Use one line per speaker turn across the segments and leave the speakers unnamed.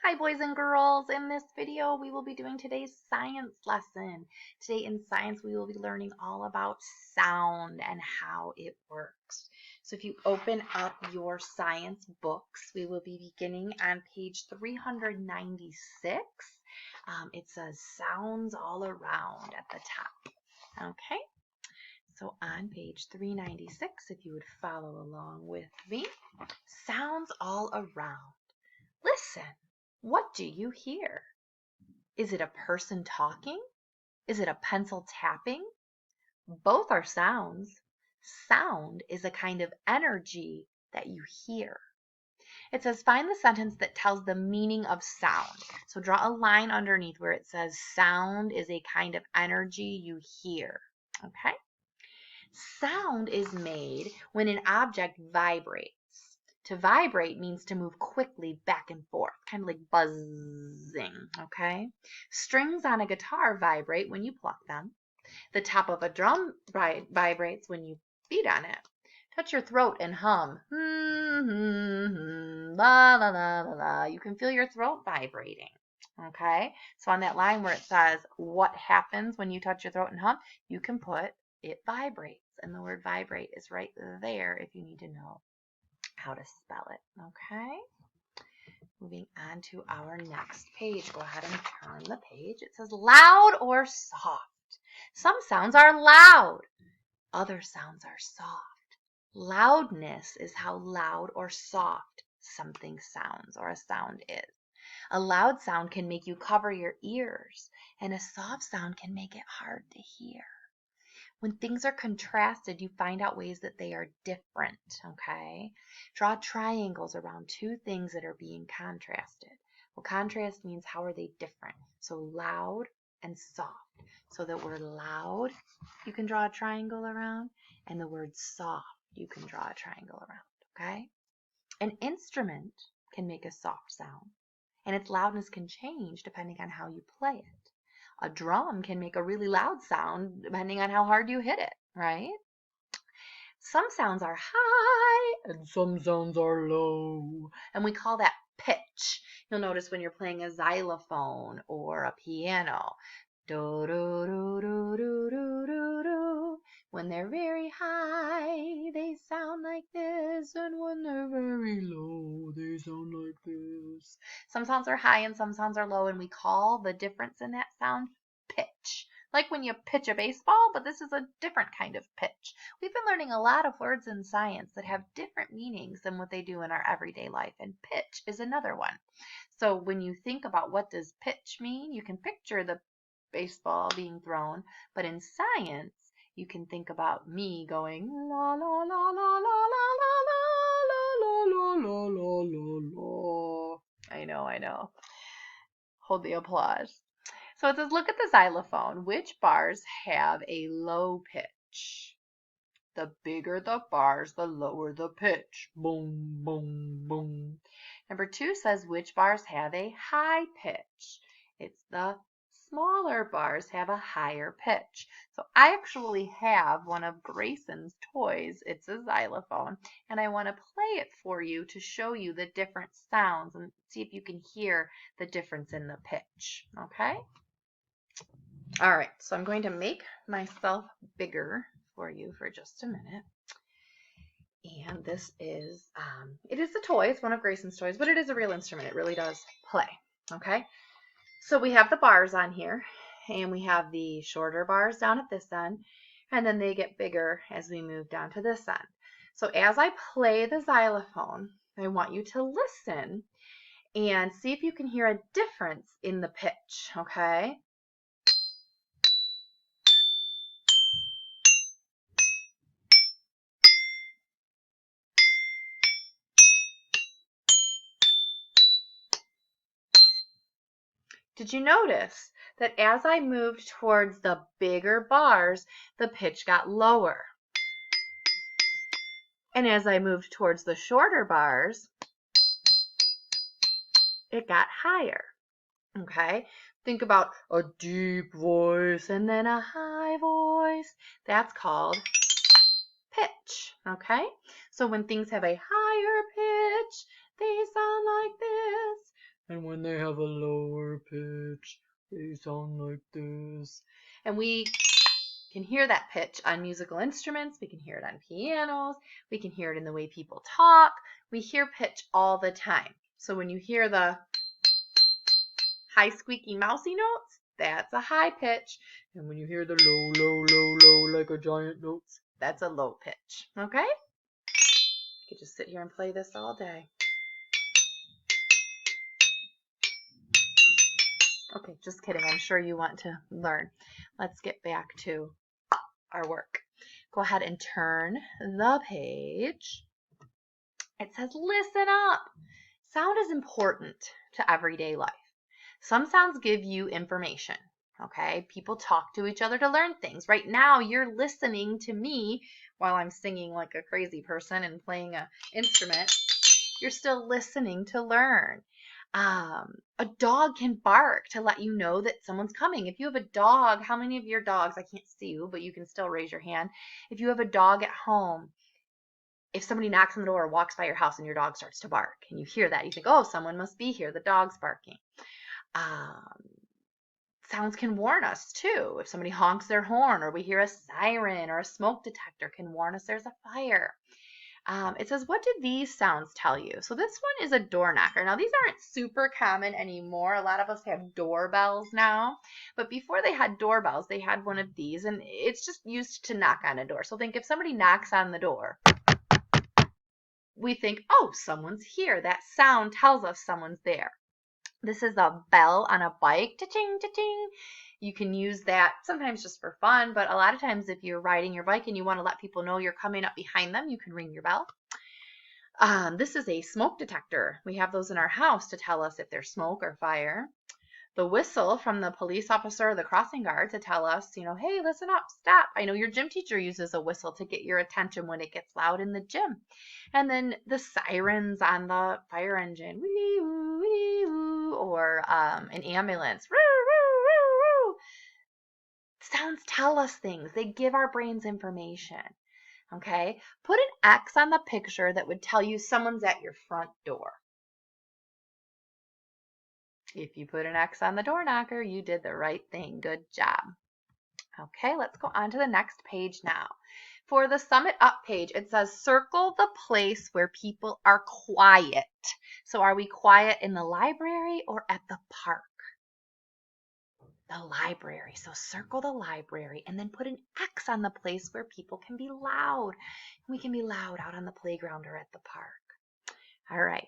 Hi boys and girls, in this video we will be doing today's science lesson. Today in science we will be learning all about sound and how it works. So if you open up your science books, we will be beginning on page 396. It says sounds all around at the top. Okay, so on page 396, if you would follow along with me, sounds all around. Listen. What do you hear? Is it a person talking? Is it a pencil tapping? Both are sounds. Sound is a kind of energy that you hear. It says find the sentence that tells the meaning of sound. So draw a line underneath where it says sound is a kind of energy you hear. Okay? Sound is made when an object vibrates. To vibrate means to move quickly back and forth, kind of like buzzing, okay? Strings on a guitar vibrate when you pluck them. The top of a drum vibrates when you beat on it. Touch your throat and hum. La la la la la. You can feel your throat vibrating. Okay? So on that line where it says what happens when you touch your throat and hum, you can put it vibrates. And the word vibrate is right there if you need to know how to spell it. Okay? Moving on to our next page. Go ahead and turn the page. It says loud or soft. Some sounds are loud. Other sounds are soft. Loudness is how loud or soft something sounds or a sound is. A loud sound can make you cover your ears, and a soft sound can make it hard to hear. When things are contrasted, you find out ways that they are different, okay? Draw triangles around two things that are being contrasted. Well, contrast means how are they different? So loud and soft. So the word loud, you can draw a triangle around, and the word soft, you can draw a triangle around, okay? An instrument can make a soft sound, and its loudness can change depending on how you play it. A drum can make a really loud sound depending on how hard you hit it, right? Some sounds are high and some sounds are low, and we call that pitch. You'll notice when you're playing a xylophone or a piano, do do do do do do do do. When they're very high, they sound like this, and when they're very low, they sound like this. Some sounds are high and some sounds are low, and we call the difference in that sound pitch. Like when you pitch a baseball, but this is a different kind of pitch. We've been learning a lot of words in science that have different meanings than what they do in our everyday life, and pitch is another one. So when you think about what does pitch mean, you can picture the baseball being thrown, but in science, you can think about me going la la la la la la la la la la la la la. I know. Hold the applause. So it says, look at the xylophone. Which bars have a low pitch? The bigger the bars, the lower the pitch. Boom, boom, boom. Number 2 says, which bars have a high pitch? It's the smaller bars have a higher pitch. So I actually have one of Grayson's toys. It's a xylophone, and I want to play it for you to show you the different sounds and see if you can hear the difference in the pitch. Okay? All right, so I'm going to make myself bigger for you for just a minute. And this is, it is a toy. It's one of Grayson's toys, but it is a real instrument. It really does play, okay? So we have the bars on here, and we have the shorter bars down at this end, and then they get bigger as we move down to this end. So as I play the xylophone, I want you to listen and see if you can hear a difference in the pitch, okay? Did you notice that as I moved towards the bigger bars, the pitch got lower? And as I moved towards the shorter bars, it got higher. Okay? Think about a deep voice and then a high voice. That's called pitch. Okay? So when things have a higher pitch, they sound like this. And when they have a lower pitch, they sound like this. And we can hear that pitch on musical instruments. We can hear it on pianos. We can hear it in the way people talk. We hear pitch all the time. So when you hear the high squeaky mousy notes, that's a high pitch. And when you hear the low, low, low, low like a giant notes, that's a low pitch. Okay? You could just sit here and play this all day. Okay, just kidding. I'm sure you want to learn. Let's get back to our work. Go ahead and turn the page. It says, listen up. Sound is important to everyday life. Some sounds give you information. Okay, people talk to each other to learn things. Right now, you're listening to me while I'm singing like a crazy person and playing an instrument. You're still listening to learn. A dog can bark to let you know that someone's coming. If you have a dog, how many of your dogs, I can't see you, but you can still raise your hand. If you have a dog at home, if somebody knocks on the door or walks by your house and your dog starts to bark and you hear that, you think, oh, someone must be here. The dog's barking. Sounds can warn us too. If somebody honks their horn or we hear a siren or a smoke detector can warn us there's a fire. It says, what do these sounds tell you? So this one is a door knocker. Now, these aren't super common anymore. A lot of us have doorbells now. But before they had doorbells, they had one of these. And it's just used to knock on a door. So think if somebody knocks on the door, we think, oh, someone's here. That sound tells us someone's there. This is a bell on a bike. Ta-ching, ta-ching. You can use that sometimes just for fun, but a lot of times if you're riding your bike and you want to let people know you're coming up behind them, you can ring your bell. This is a smoke detector. We have those in our house to tell us if there's smoke or fire. The whistle from the police officer or the crossing guard to tell us, hey, listen up, stop. I know your gym teacher uses a whistle to get your attention when it gets loud in the gym. And then the sirens on the fire engine, wee, woo, wee, woo, or an ambulance, woo, woo, woo, woo. Sounds tell us things. They give our brains information. Okay? Put an X on the picture that would tell you someone's at your front door. If you put an X on the door knocker, you did the right thing. Good job. Okay, let's go on to the next page now. For the Sum It Up page, it says circle the place where people are quiet. So are we quiet in the library or at the park? The library. So circle the library and then put an X on the place where people can be loud. We can be loud out on the playground or at the park. All right.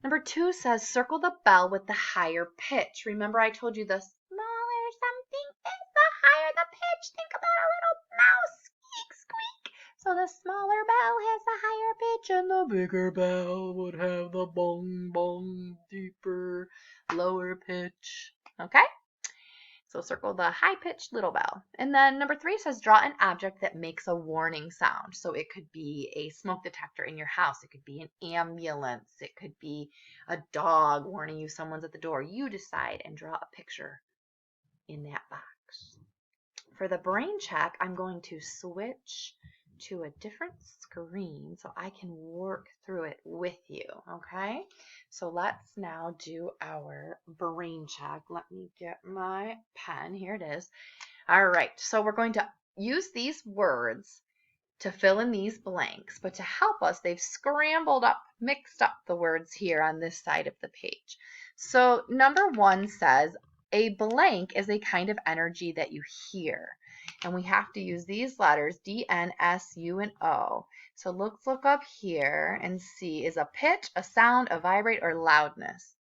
Number 2 says circle the bell with the higher pitch. Remember I told you the smaller something is, the higher the pitch. Think about a little mouse. Squeak, squeak. So the smaller bell has the higher pitch and the bigger bell would have the bong, bong, deeper, lower pitch. Okay? So circle the high-pitched little bell. And then number 3 says draw an object that makes a warning sound. So it could be a smoke detector in your house. It could be an ambulance. It could be a dog warning you someone's at the door. You decide and draw a picture in that box. For the brain check, I'm going to switch to a different screen so I can work through it with you, okay? So let's now do our brain check. Let me get my pen. Here it is. All right, so we're going to use these words to fill in these blanks, but to help us, they've scrambled up, mixed up the words here on this side of the page. So number 1 says, a blank is a kind of energy that you hear. And we have to use these letters, D, N, S, U, and O. So let's look up here and see, is a pitch, a sound, a vibrate, or loudness?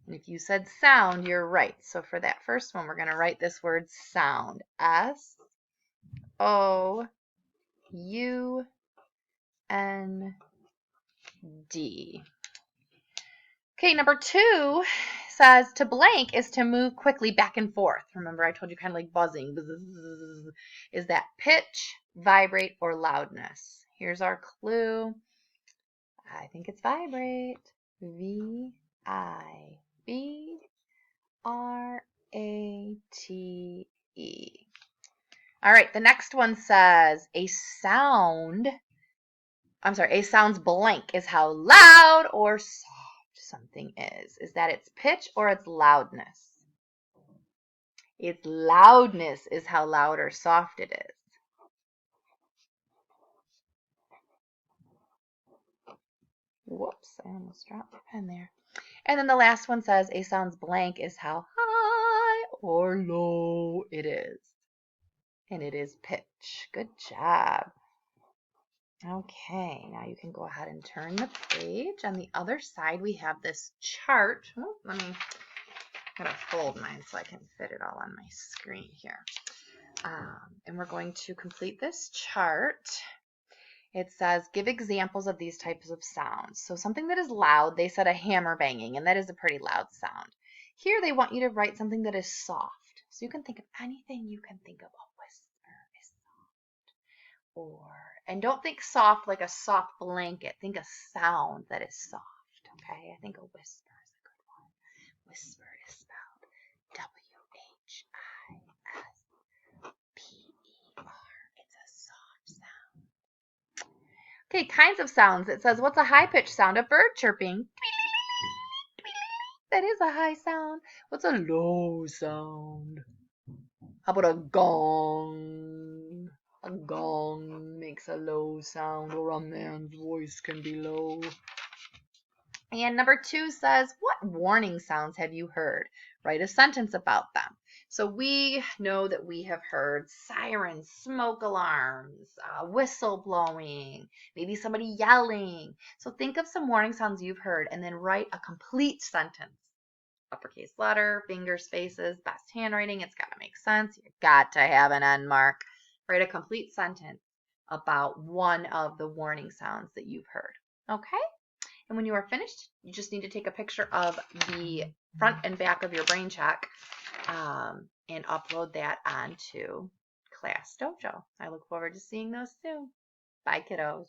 And if you said sound, you're right. So for that first one, we're going to write this word sound. S-O-U-N-D. Okay, number 2 says to blank is to move quickly back and forth. Remember, I told you kind of like buzzing. Buzz. Is that pitch, vibrate, or loudness? Here's our clue. I think it's vibrate. V-I-B-R-A-T-E. All right, the next one says a sound's blank is how loud or soft. something is that its pitch or its loudness? Its loudness is how loud or soft it is. Whoops, I almost dropped my pen there. And then the last one says a sound's blank is how high or low it is. And it is pitch. Good job. Okay, now you can go ahead and turn the page. On the other side, we have this chart. Oh, I'm gonna fold mine so I can fit it all on my screen here. And we're going to complete this chart. It says, give examples of these types of sounds. So something that is loud, they said a hammer banging, and that is a pretty loud sound. Here they want you to write something that is soft. So you can think of anything you can think of. A whisper is soft. And don't think soft like a soft blanket. Think a sound that is soft. Okay, I think a whisper is a good one. Whisper is spelled W-H-I-S-P-E-R. It's a soft sound. Okay, kinds of sounds. It says, what's a high-pitched sound? A bird chirping. That is a high sound. What's a low sound? How about a gong? A gong makes a low sound, or a man's voice can be low. And number 2 says, what warning sounds have you heard? Write a sentence about them. So we know that we have heard sirens, smoke alarms, whistle blowing, maybe somebody yelling. So think of some warning sounds you've heard and then write a complete sentence. Uppercase letter, finger spaces, best handwriting. It's got to make sense. You've got to have an end mark. Write a complete sentence about one of the warning sounds that you've heard. Okay? And when you are finished, you just need to take a picture of the front and back of your brain check and upload that onto Class Dojo. I look forward to seeing those soon. Bye, kiddos.